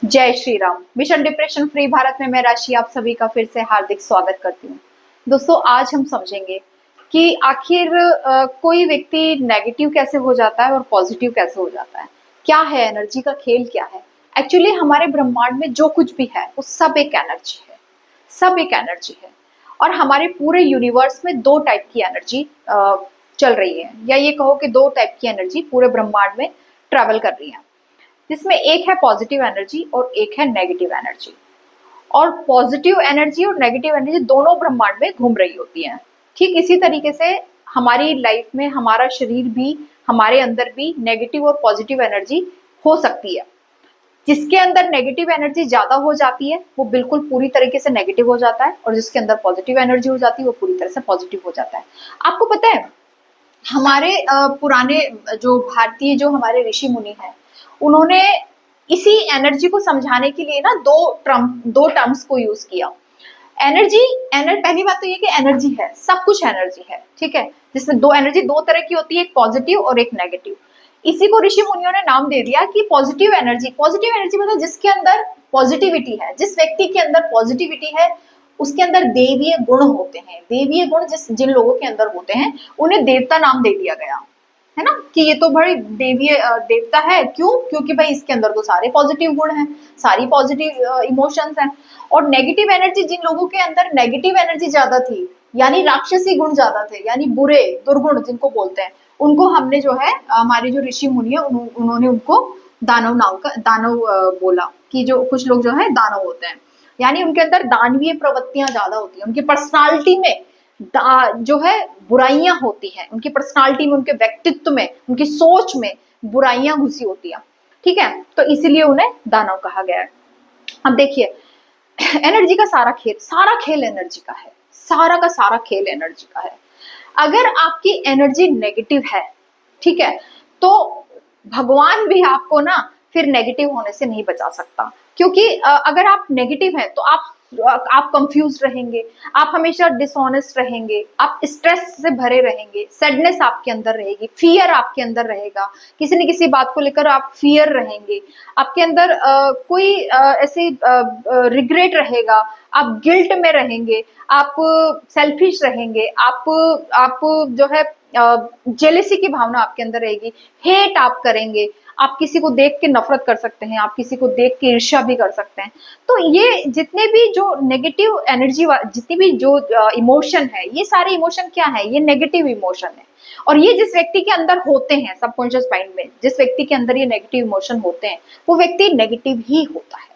जय Shri Ram. Mission depression free Bharat में मैं राशि आप सभी का फिर से हार्दिक स्वागत करती हूँ। दोस्तों, आज हम समझेंगे कि आखिर कोई व्यक्ति नेगेटिव कैसे हो जाता है और पॉजिटिव कैसे हो जाता है। क्या है एनर्जी का खेल, क्या है एक्चुअली हमारे ब्रह्मांड में जो कुछ भी है वो सब एक एनर्जी है, सब एक एनर्जी है। और हमारे पूरे यूनिवर्स में दो टाइप की एनर्जी चल रही है, या ये कहो कि दो टाइप की एनर्जी पूरे ब्रह्मांड में ट्रेवल कर रही है, जिसमें एक है पॉजिटिव एनर्जी और एक है नेगेटिव एनर्जी। और पॉजिटिव एनर्जी और नेगेटिव एनर्जी दोनों ब्रह्मांड में घूम रही होती हैं। ठीक इसी तरीके से हमारी लाइफ में हमारा शरीर भी, हमारे अंदर भी नेगेटिव और पॉजिटिव एनर्जी हो सकती है। जिसके अंदर नेगेटिव एनर्जी ज्यादा हो जाती है वो बिल्कुल पूरी तरीके से नेगेटिव हो जाता है, और जिसके अंदर पॉजिटिव एनर्जी हो जाती है वो पूरी तरह से पॉजिटिव हो जाता है। आपको पता है, हमारे पुराने जो भारतीय जो हमारे ऋषि मुनि हैं, उन्होंने इसी एनर्जी को समझाने के लिए ना दो टर्म्स को यूज किया। एनर्जी, पहली बात तो ये कि एनर्जी है, सब कुछ एनर्जी है, ठीक है। जिसमें दो एनर्जी दो तरह की होती है, एक पॉजिटिव और एक नेगेटिव। इसी को ऋषि मुनियों ने नाम दे दिया कि पॉजिटिव एनर्जी। पॉजिटिव एनर्जी मतलब जिसके अंदर पॉजिटिविटी है, जिस व्यक्ति के अंदर पॉजिटिविटी है उसके अंदर देवीय गुण होते हैं। देवीय गुण जिन लोगों के अंदर होते हैं उन्हें देवता नाम दे दिया गया है ना, कि ये तो बड़ी देवीय देवता है। क्यों? क्योंकि भाई इसके अंदर तो सारे पॉजिटिव गुण हैं, सारी पॉजिटिव इमोशंस हैं। और नेगेटिव एनर्जी, जिन लोगों के अंदर नेगेटिव एनर्जी ज्यादा थी, यानी राक्षसी गुण ज्यादा थे, यानी बुरे दुर्गुण जिनको बोलते हैं, उनको हमने जो है हमारे जो ऋषि मुनि है उन्होंने उनको दानव नाम का दानव बोला, कि जो कुछ लोग जो है दानव होते हैं। यानी उनके अंदर दानवीय प्रवृत्तियां ज्यादा होती हैं, उनकी पर्सनालिटी में जो है बुराइयां होती हैं, उनकी पर्सनालिटी में, उनके व्यक्तित्व में, उनकी सोच में बुराइयां घुसी होती हैं, ठीक है। तो इसीलिए उन्हें दानव कहा गया है। अब देखिए, एनर्जी का सारा खेल एनर्जी का है, सारा का सारा खेल एनर्जी का है। अगर आपकी एनर्जी नेगेटिव है, ठीक है, तो भगवान भी आपको ना फिर नेगेटिव होने से नहीं बचा सकता। क्योंकि अगर आप नेगेटिव हैं तो आप कंफ्यूज रहेंगे, आप हमेशा डिसऑनेस्ट रहेंगे, आप स्ट्रेस से भरे रहेंगे, सैडनेस आपके अंदर रहेगी, फियर आपके अंदर रहेगा, किसी न किसी बात को लेकर आप फियर रहेंगे, आपके अंदर कोई ऐसे रिग्रेट रहेगा, आप गिल्ट में रहेंगे, आप सेल्फिश रहेंगे, आप जो है जेलेसी की भावना आपके अंदर रहेगी, हेट आप करेंगे, आप किसी को देख के नफरत कर सकते हैं, आप किसी को देख के ईर्ष्या भी कर सकते हैं। तो ये जितने भी जो नेगेटिव एनर्जी, जितनी भी जो इमोशन है, ये सारे इमोशन क्या है? ये नेगेटिव इमोशन है। और ये जिस व्यक्ति के अंदर होते हैं, सबकॉन्शियस माइंड में जिस व्यक्ति के अंदर ये नेगेटिव इमोशन होते हैं, वो व्यक्ति नेगेटिव ही होता है।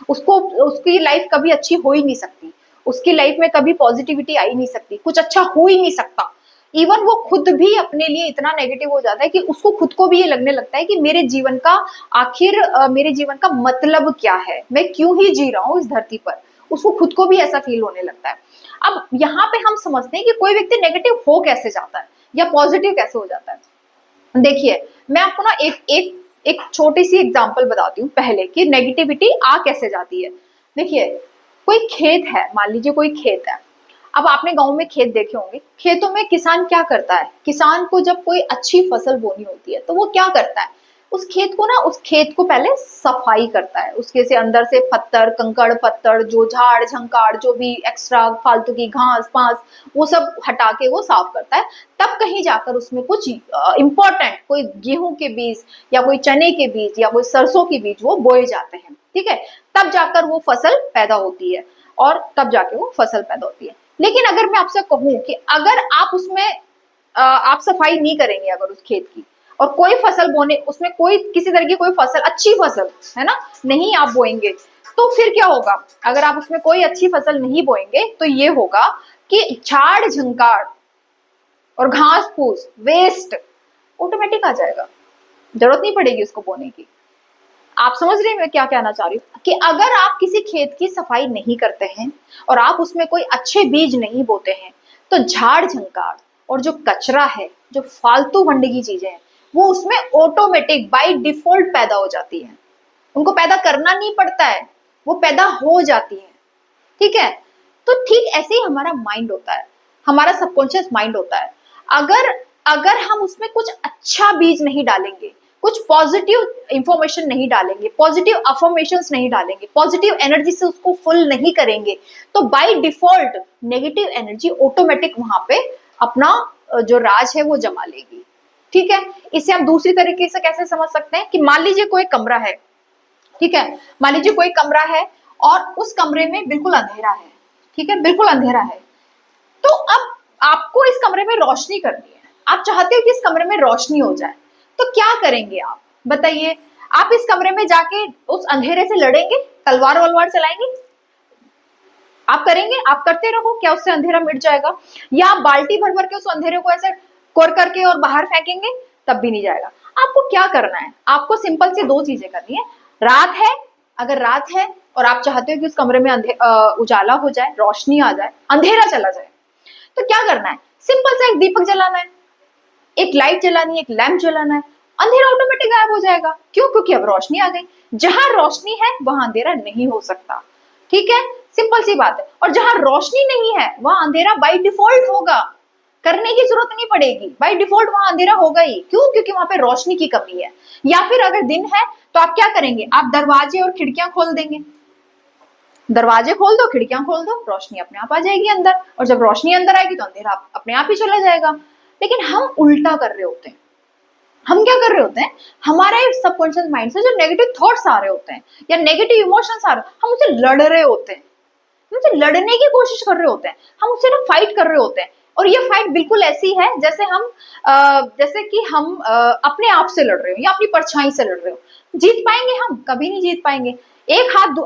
उसको उसकी लाइफ कभी अच्छी हो ही नहीं सकती, उसकी लाइफ में कभी पॉजिटिविटी आ ही नहीं सकती, कुछ अच्छा हो ही नहीं सकता। इवन वो खुद भी अपने लिए इतना नेगेटिव हो जाता है कि उसको खुद को भी ये लगने लगता है कि मेरे जीवन का आखिर मेरे जीवन का मतलब क्या है, मैं क्यों ही जी रहा हूँ इस धरती पर। उसको खुद को भी ऐसा फील होने लगता है। अब यहाँ पे हम समझते हैं कि कोई व्यक्ति नेगेटिव हो कैसे जाता है या पॉजिटिव कैसे हो जाता है। देखिए, मैं आपको ना एक एक एक छोटी सी एग्जांपल बताती हूँ पहले, कि नेगेटिविटी आ कैसे जाती है। देखिए, कोई खेत है, मान लीजिए कोई खेत है। अब आपने गांव में खेत देखे होंगे, खेतों में किसान क्या करता है? किसान को जब कोई अच्छी फसल बोनी होती है तो वो क्या करता है? उस खेत को पहले सफाई करता है, उसके से अंदर से पत्थर कंकड़ पत्थर, जो झाड़ झंकाड़, जो भी एक्स्ट्रा फालतू की घास पास, वो सब हटा के वो साफ करता है। तब कहीं जाकर उसमें कुछ इंपॉर्टेंट, कोई गेहूं के बीज या कोई चने के बीज या कोई सरसों के बीज वो बोए जाते हैं, ठीक है। तब जाकर वो फसल पैदा होती है, और तब जाके वो फसल पैदा होती है। लेकिन अगर मैं आपसे कहूं कि अगर आप उसमें आप सफाई नहीं करेंगे अगर उस खेत की, और कोई फसल बोने, उसमें कोई किसी तरह की कोई फसल, अच्छी फसल है ना, नहीं आप बोएंगे, तो फिर क्या होगा? अगर आप उसमें कोई अच्छी फसल नहीं बोएंगे तो ये होगा कि झाड़ झंकार और घास फूस वेस्ट ऑटोमेटिक आ जाएगा, जरूरत नहीं पड़ेगी उसको बोने की। आप समझ रहे हैं मैं क्या कहना चाह रही हूँ? कि अगर आप किसी खेत की सफाई नहीं करते हैं और आप उसमें कोई अच्छे बीज नहीं बोते हैं, तो झाड़ झंकार और जो कचरा है, जो फालतू गंदगी चीजें हैं, वो उसमें ऑटोमेटिक बाय डिफॉल्ट पैदा हो जाती है। उनको पैदा करना नहीं पड़ता है, वो पैदा हो जाती है, ठीक है। तो ठीक ऐसे ही हमारा माइंड होता है, हमारा सबकॉन्शियस माइंड होता है। अगर अगर हम उसमें कुछ अच्छा बीज नहीं डालेंगे कुछ पॉजिटिव इंफॉर्मेशन नहीं डालेंगे, पॉजिटिव अफर्मेशंस नहीं डालेंगे, पॉजिटिव एनर्जी से उसको फुल नहीं करेंगे, तो by default negative energy automatic वहां पे अपना जो राज है वो जमा लेगी। ठीक है, इसे हम दूसरी तरीके से कैसे समझ सकते हैं कि मान लीजिए कोई कमरा है, ठीक है, मान लीजिए कोई कमरा है और उस कमरे में बिल्कुल अंधेरा है, ठीक है, बिल्कुल अंधेरा है। तो अब आपको इस कमरे में रोशनी करनी है, आप चाहते हो कि इस कमरे में रोशनी हो जाए, तो क्या करेंगे आप बताइए? आप इस कमरे में जाके उस अंधेरे से लड़ेंगे, तलवार वलवार चलाएंगे? आप करेंगे? आप करते रहो, क्या उससे अंधेरा मिट जाएगा? या आप बाल्टी भर भर के उस अंधेरे को ऐसे कोर करके और बाहर फेंकेंगे? तब भी नहीं जाएगा। आपको क्या करना है? आपको सिंपल सी दो चीजें करनी है। रात है, अगर रात है और आप चाहते हो कि उस कमरे में उजाला हो जाए, रोशनी आ जाए, अंधेरा चला जाए, तो क्या करना है? सिंपल सा एक दीपक जलाना है, एक लाइट जलानी है, एक लैंप जलाना है, अंधेरा ऑटोमेटिक गायब हो जाएगा। क्यों? क्योंकि अब रोशनी आ गई। जहां रोशनी है वहां अंधेरा नहीं हो सकता। ठीक है, सिंपल सी बात है। और जहां रोशनी नहीं है वहां अंधेरा बाय डिफॉल्ट होगा, करने की जरूरत नहीं पड़ेगी, बाय डिफॉल्ट वहां अंधेरा होगा ही। क्यों? क्योंकि वहां पे रोशनी की कमी है। या फिर अगर दिन है तो आप क्या करेंगे? आप दरवाजे और खिड़कियां खोल देंगे, दरवाजे खोल दो, खिड़कियां खोल दो, रोशनी अपने आप आ जाएगी अंदर, और जब रोशनी अंदर आएगी तो अंधेरा अपने आप ही चला जाएगा। लेकिन हम उल्टा कर रहे होते हैं। हम क्या कर रहे होते हैं? हमारे सबकॉन्शियस माइंड से जो नेगेटिव थॉट्स आ रहे होते हैं या नेगेटिव इमोशंस आ रहे हैं, हम उसे लड़ रहे होते हैं, उनसे लड़ने की कोशिश कर रहे होते हैं, हम उससे ना फाइट कर रहे होते हैं। और ये फाइट बिल्कुल ऐसी है जैसे हम जैसे कि हम अपने आप से लड़ रहे हो या अपनी परछाई से लड़ रहे हो। जीत पाएंगे हम? कभी नहीं जीत पाएंगे। एक हाथ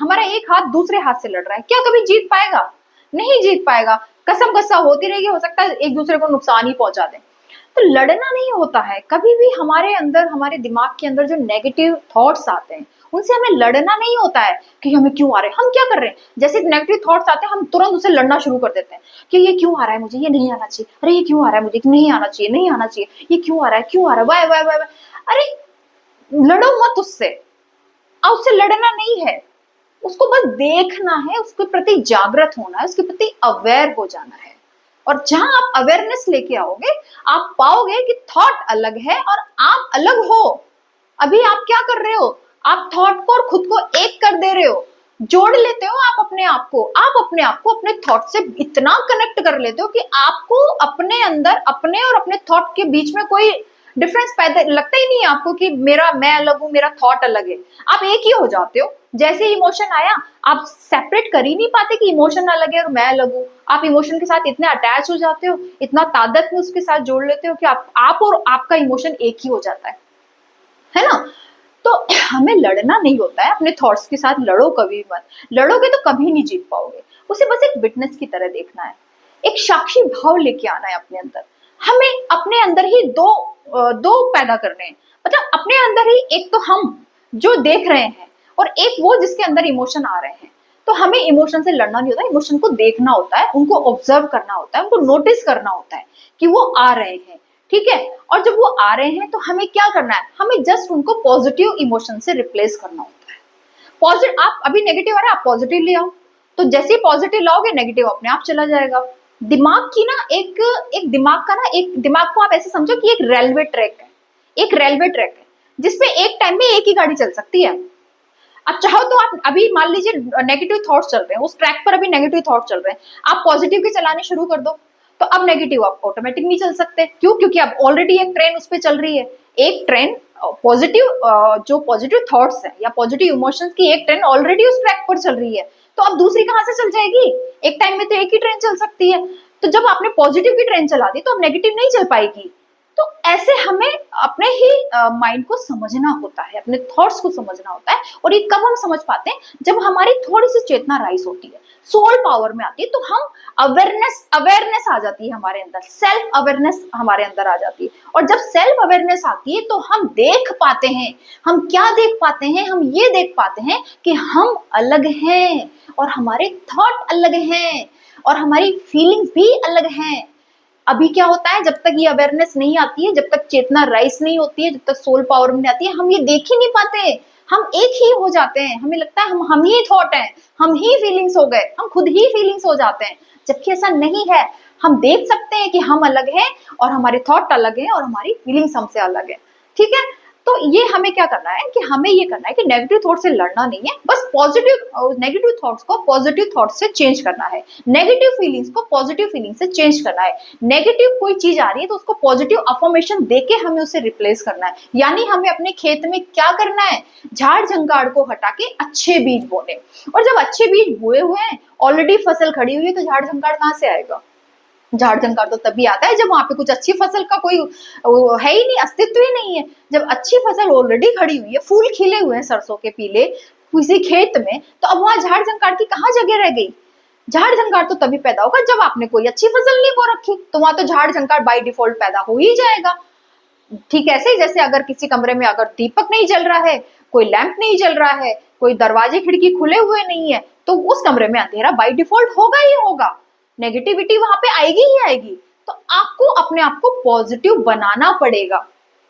हमारा एक हाथ दूसरे हाथ से लड़ रहा है, क्या कभी जीत पाएगा? नहीं जीत पाएगा। कसम कसा होती रहेगी, हो सकता है एक दूसरे को नुकसान ही पहुंचा दे। तो लड़ना नहीं होता है कभी भी। हमारे अंदर, हमारे दिमाग के अंदर जो नेगेटिव थॉट्स आते हैं उनसे हमें लड़ना नहीं होता है कि हमें क्यों आ रहे हैं, हम क्या कर रहे हैं, जैसे नेगेटिव थॉट्स आते हैं हम तुरंत उसे लड़ना शुरू कर देते हैं कि ये क्यों आ रहा है मुझे, ये नहीं आना चाहिए, अरे ये क्यों आ रहा है मुझे, नहीं आना चाहिए, नहीं आना चाहिए, ये क्यों आ रहा है, क्यों आ रहा है, वाय वाय वाय वाय। अरे लड़ो मत उससे, उससे लड़ना नहीं है, उसको बस देखना है, उसके प्रति जागृत होना है, उसके प्रति अवेयर हो जाना है। और जहां आप अवेयरनेस लेके आओगे आप पाओगे कि थॉट अलग है और आप अलग हो। अभी आप क्या कर रहे हो? आप थॉट को और खुद को एक कर दे रहे हो, जोड़ लेते हो आप अपने आप को। आप अपने आप को अपने थॉट से इतना कनेक्ट कर लेते हो कि आपको अपने अंदर, अपने और अपने थॉट के बीच में कोई डिफरेंस पैदा लगता ही नहीं है आपको कि मेरा मैं अलग हूं, मेरा थॉट अलग है। आप एक ही हो जाते हो। जैसे इमोशन आया आप सेपरेट कर ही नहीं पाते कि इमोशन अलग है और मैं अलग हूँ। आप इमोशन के साथ इतने अटैच हो जाते हो, इतना तादाद में उसके साथ जोड़ लेते हो कि आप और आपका इमोशन एक ही हो जाता है ना? तो हमें लड़ना नहीं होता है, अपने थॉट्स के साथ लड़ो कभी मत। लड़ोगे तो कभी नहीं जीत पाओगे। उसे बस एक विटनेस की तरह देखना है, एक साक्षी भाव लेके आना है अपने अंदर। हमें अपने अंदर ही दो पैदा करने हैं, मतलब अपने अंदर ही एक तो हम जो देख रहे हैं और एक वो जिसके अंदर इमोशन आ रहे हैं। तो हमें इमोशन से लड़ना नहीं होता, इमोशन को देखना होता है, उनको ऑब्जर्व करना होता है, उनको नोटिस करना होता है कि वो आ रहे हैं। ठीक है, और जब वो आ रहे हैं तो हमें क्या करना है? हमें जस्ट उनको पॉजिटिव इमोशन से रिप्लेस करना होता है। पॉजिटिव, आप अभी नेगेटिव आ रहा है, आप पॉजिटिव ले आओ, तो जैसे ही पॉजिटिव लाओगे नेगेटिव अपने आप चला जाएगा। दिमाग की ना एक दिमाग का ना, एक दिमाग को आप ऐसे समझो कि एक रेलवे ट्रैक है, एक रेलवे ट्रैक है जिसपे एक टाइम में एक ही गाड़ी चल सकती है। आप चाहो तो आप अभी मान लीजिए नेगेटिव थॉट्स चल रहे हैं, उस ट्रैक पर अभी नेगेटिव थॉट्स चल रहे हैं, आप पॉजिटिव के चलाने शुरू कर दो तो अब नेगेटिव आप ऑटोमेटिक नहीं चल सकते। क्यों? क्योंकि अब ऑलरेडी एक ट्रेन उस पर चल रही है। एक ट्रेन पॉजिटिव, जो पॉजिटिव थॉट्स है या पॉजिटिव इमोशंस की एक ट्रेन ऑलरेडी उस ट्रैक पर चल रही है, तो अब दूसरी कहां से चल जाएगी? एक टाइम में तो एक ही ट्रेन चल सकती है। तो जब आपने पॉजिटिव की ट्रेन चला दी तो अब नेगेटिव नहीं चल पाएगी। तो ऐसे हमें अपने ही माइंड को समझना होता है, अपने थॉट्स को समझना होता है। और ये कब हम समझ पाते हैं? जब हमारी थोड़ी सी चेतना राइज होती है, सोल पावर में आती है, तो हम अवेयरनेस आ जाती है हमारे अंदर, सेल्फ अवेयरनेस हमारे अंदर आ जाती है। और जब सेल्फ अवेयरनेस आती है तो हम देख पाते हैं। हम क्या देख पाते हैं? हम ये देख पाते हैं कि हम अलग हैं और हमारे थॉट अलग हैं और हमारी फीलिंग्स भी अलग हैं। अभी क्या होता है, जब तक ये अवेयरनेस नहीं आती है, जब तक चेतना राइज नहीं होती है, जब तक सोल पावर में आती है, हम ये देख ही नहीं पाते। हम एक ही हो जाते हैं, हमें लगता है हम ही थॉट हैं, हम ही फीलिंग्स हो गए, हम खुद ही फीलिंग्स हो जाते हैं, जबकि ऐसा नहीं है। हम देख सकते हैं कि हम अलग हैं और हमारे थॉट अलग हैं और हमारी फीलिंग्स हमसे अलग है। ठीक है, तो ये हमें क्या करना है कि हमें ये करना है कि नेगेटिव थॉट से लड़ना नहीं है, बस पॉजिटिव नेगेटिव थॉट्स को पॉजिटिव थॉट्स से चेंज करना है, नेगेटिव फीलिंग्स को पॉजिटिव फीलिंग से चेंज करना है। नेगेटिव कोई चीज आ रही है तो उसको पॉजिटिव अफर्मेशन देके हमें उसे रिप्लेस करना है। यानी हमें अपने खेत में क्या करना है, झाड़ झंकाड़ को हटा के अच्छे बीज बोने। और जब अच्छे बीज बोए हुए हैं, ऑलरेडी फसल खड़ी हुई है, तो झाड़ झंकाड़ कहाँ से आएगा? झाड़ झंकार तो तभी आता है जब वहां पे कुछ अच्छी फसल का कोई है ही नहीं, अस्तित्व ही नहीं है। जब अच्छी फसल ऑलरेडी खड़ी हुई है, फूल खिले हुए हैं सरसों के पीले किसी खेत में, तो अब वहां झाड़ झंकार की कहाँ जगह रह गई? झाड़ झंकार तो तभी पैदा होगा जब आपने कोई अच्छी फसल नहीं बो रखी, तो वहां तो झाड़ झंकार बाय डिफॉल्ट पैदा हो ही जाएगा। ठीक ऐसे ही जैसे अगर किसी कमरे में अगर दीपक नहीं जल रहा है, कोई लैंप नहीं जल रहा है, कोई दरवाजे खिड़की खुले हुए नहीं है, तो उस कमरे में अंधेरा बाय डिफॉल्ट होगा ही होगा, नेगेटिविटी वहां पे आएगी ही आएगी। तो आपको अपने आप को पॉजिटिव बनाना पड़ेगा,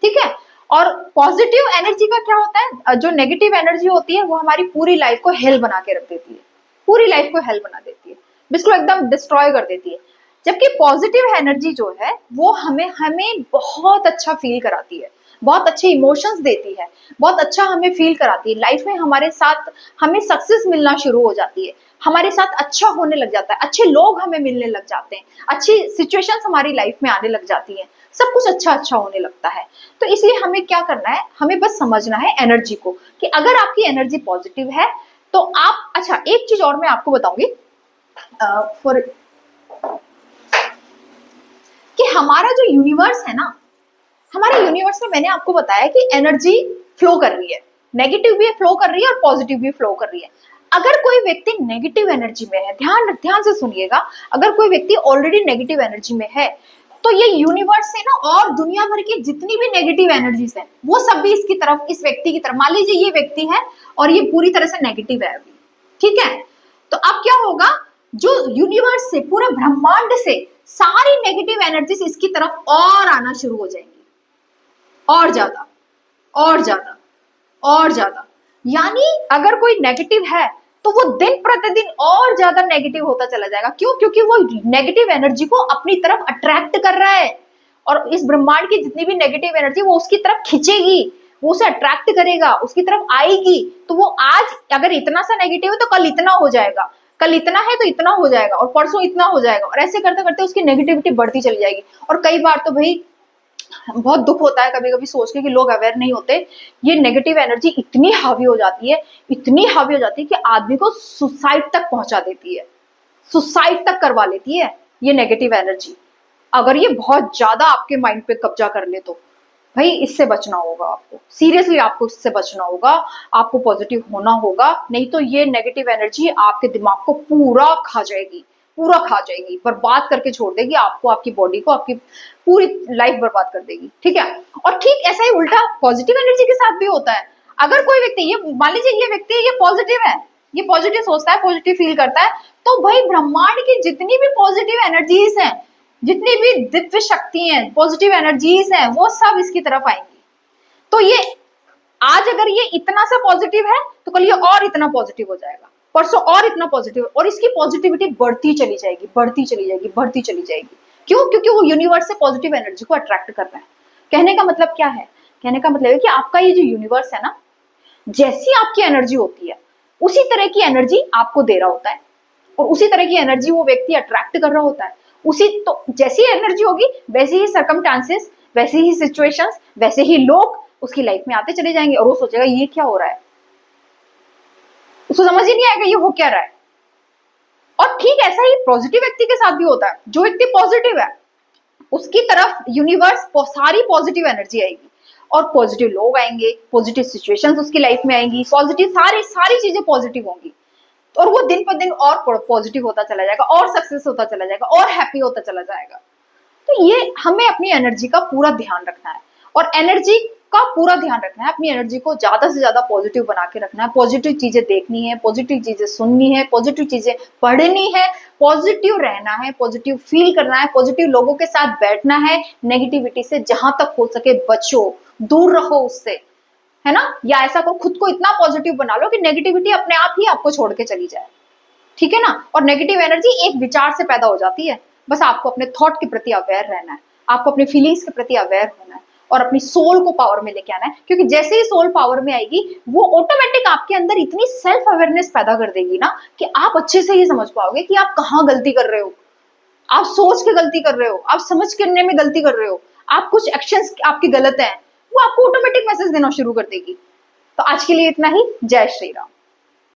ठीक है। और पॉजिटिव एनर्जी का क्या होता है, जो नेगेटिव एनर्जी होती है वो हमारी पूरी लाइफ को हेल बना के रख देती है, पूरी लाइफ को हेल बना देती है, बिल्कुल एकदम डिस्ट्रॉय कर देती है। जबकि पॉजिटिव एनर्जी जो है वो हमें हमें बहुत अच्छा फील कराती है, बहुत अच्छे इमोशंस देती है, बहुत अच्छा हमें फील कराती है लाइफ में, हमारे साथ हमें सक्सेस मिलना शुरू हो जाती है, हमारे साथ अच्छा होने लग जाता है, अच्छे लोग हमें मिलने लग जाते हैं, अच्छी सिचुएशंस हमारी लाइफ में आने लग जाती हैं, सब कुछ अच्छा अच्छा होने लगता है। तो इसलिए हमें क्या करना है, हमें बस समझना है एनर्जी को, कि अगर आपकी एनर्जी पॉजिटिव है तो आप, अच्छा एक चीज और मैं आपको बताऊंगी, फॉर कि हमारा जो यूनिवर्स है ना, हमारे यूनिवर्स में मैंने आपको बताया कि एनर्जी फ्लो कर रही है, नेगेटिव भी फ्लो कर रही है और पॉजिटिव भी फ्लो कर रही है। अगर कोई व्यक्ति नेगेटिव एनर्जी में है, ध्यान ध्यान से सुनिएगा, अगर कोई व्यक्ति ऑलरेडी नेगेटिव एनर्जी में है, तो ये यूनिवर्स से ना और दुनिया भर की जितनी भी नेगेटिव एनर्जीज है वो सब भी इसकी तरफ, इस व्यक्ति की तरफ, मान लीजिए ये व्यक्ति है और ये पूरी तरह से नेगेटिव है अभी, ठीक है, तो अब क्या होगा, जो यूनिवर्स से, पूरे ब्रह्मांड से सारी नेगेटिव एनर्जीज इसकी तरफ और आना शुरू हो जाएंगी, और ज्यादा और ज्यादा और ज्यादा। यानी अगर कोई नेगेटिव है तो वो दिन प्रतिदिन और ज्यादा नेगेटिव होता चला जाएगा। क्यों? क्योंकि वो नेगेटिव एनर्जी को अपनी तरफ अट्रैक्ट कर रहा है, और इस ब्रह्मांड की जितनी भी नेगेटिव एनर्जी वो उसकी तरफ खींचेगी, वो उसे अट्रैक्ट करेगा, उसकी तरफ आएगी। तो वो आज अगर इतना सा नेगेटिव है तो कल इतना हो जाएगा, कल इतना है तो इतना हो जाएगा, और परसों इतना हो जाएगा, और ऐसे करते करते उसकी नेगेटिविटी बढ़ती चली जाएगी। और कई बार तो भाई बहुत दुख होता है कभी कभी सोच के कि लोग अवेयर नहीं होते, ये नेगेटिव एनर्जी इतनी हावी हो जाती है, इतनी हावी हो जाती है कि आदमी को सुसाइड तक पहुंचा देती है, सुसाइड तक करवा लेती है ये नेगेटिव एनर्जी, अगर ये बहुत ज्यादा आपके माइंड पे कब्जा कर ले तो। भाई इससे बचना होगा आपको, सीरियसली आपको इससे बचना होगा, आपको पॉजिटिव होना होगा, नहीं तो ये नेगेटिव एनर्जी आपके दिमाग को पूरा खा जाएगी, पूरा खा जाएगी, बर्बाद करके छोड़ देगी आपको, आपकी बॉडी को, आपकी पूरी लाइफ बर्बाद कर देगी, ठीक है। और ठीक ऐसा ही उल्टा पॉजिटिव एनर्जी के साथ भी होता है। अगर कोई व्यक्ति, ये मान लीजिए ये व्यक्ति ये पॉजिटिव है, ये पॉजिटिव सोचता है, पॉजिटिव फील करता है, तो भाई ब्रह्मांड की जितनी भी पॉजिटिव एनर्जीज हैं, जितनी भी दिव्य शक्ति हैं, पॉजिटिव एनर्जीज हैं, वो सब इसकी तरफ आएंगी। तो ये आज अगर ये इतना सा पॉजिटिव है तो कल ये और इतना पॉजिटिव हो जाएगा, परसों और इतना पॉजिटिव, और इसकी पॉजिटिविटी बढ़ती चली जाएगी, बढ़ती चली जाएगी, बढ़ती चली जाएगी। क्यों? क्योंकि वो यूनिवर्स से पॉजिटिव एनर्जी को अट्रैक्ट कर रहा है। कहने का मतलब क्या है? कहने का मतलब है कि आपका ये जो यूनिवर्स है ना, जैसी आपकी एनर्जी होती है उसी तरह की एनर्जी आपको दे रहा होता है, और उसी तरह की एनर्जी वो व्यक्ति अट्रैक्ट कर रहा होता है। उसी तो जैसी एनर्जी होगी वैसे ही सर्कमस्टांसेस, वैसे ही सिचुएशंस, वैसे ही लोग उसकी लाइफ में आते चले जाएंगे, और वो सोचेगा ये क्या हो रहा है, उसको समझ ही नहीं आएगा ये हो क्या रहा है। और ठीक ऐसा ही पॉजिटिव व्यक्ति के साथ भी होता है, जो व्यक्ति पॉजिटिव है उसकी तरफ यूनिवर्स सारी पॉजिटिव एनर्जी आएगी, और पॉजिटिव लोग आएंगे, पॉजिटिव सिचुएशंस उसकी लाइफ में आएंगी, पॉजिटिव सारी सारी चीजें पॉजिटिव होंगी, और वो दिन पर दिन और पॉजिटिव होता चला जाएगा, और सक्सेस होता चला जाएगा, और हैप्पी होता चला जाएगा। तो ये हमें अपनी एनर्जी का पूरा ध्यान रखना है, और एनर्जी का पूरा ध्यान रखना है, अपनी एनर्जी को ज्यादा से ज्यादा पॉजिटिव बना के रखना है, पॉजिटिव चीजें देखनी है, पॉजिटिव चीजें सुननी है, पॉजिटिव चीजें पढ़नी है, पॉजिटिव रहना है, पॉजिटिव फील करना है, पॉजिटिव लोगों के साथ बैठना है, नेगेटिविटी से जहां तक हो सके बचो, दूर रहो उससे, है ना। या ऐसा करो, खुद को इतना पॉजिटिव बना लो कि नेगेटिविटी अपने आप ही आपको छोड़ के चली जाए, ठीक है ना। और नेगेटिव एनर्जी एक विचार से पैदा हो जाती है, बस आपको अपने थॉट के प्रति अवेयर रहना है, आपको अपने फीलिंग्स के प्रति अवेयर होना है, और अपनी सोल को पावर में लेके आना है, क्योंकि जैसे ही सोल पावर में आएगी वो ऑटोमेटिक आपके अंदर इतनी सेल्फ अवेयरनेस पैदा कर देगी ना कि आप अच्छे से ही समझ पाओगे कि आप कहाँ गलती कर रहे हो, आप सोच के गलती कर रहे हो, आप समझ करने में गलती कर रहे हो, आप कुछ एक्शंस आपके गलत हैं, वो आपको ऑटोमेटिक मैसेज देना शुरू कर देगी। तो आज के लिए इतना ही। जय श्री राम।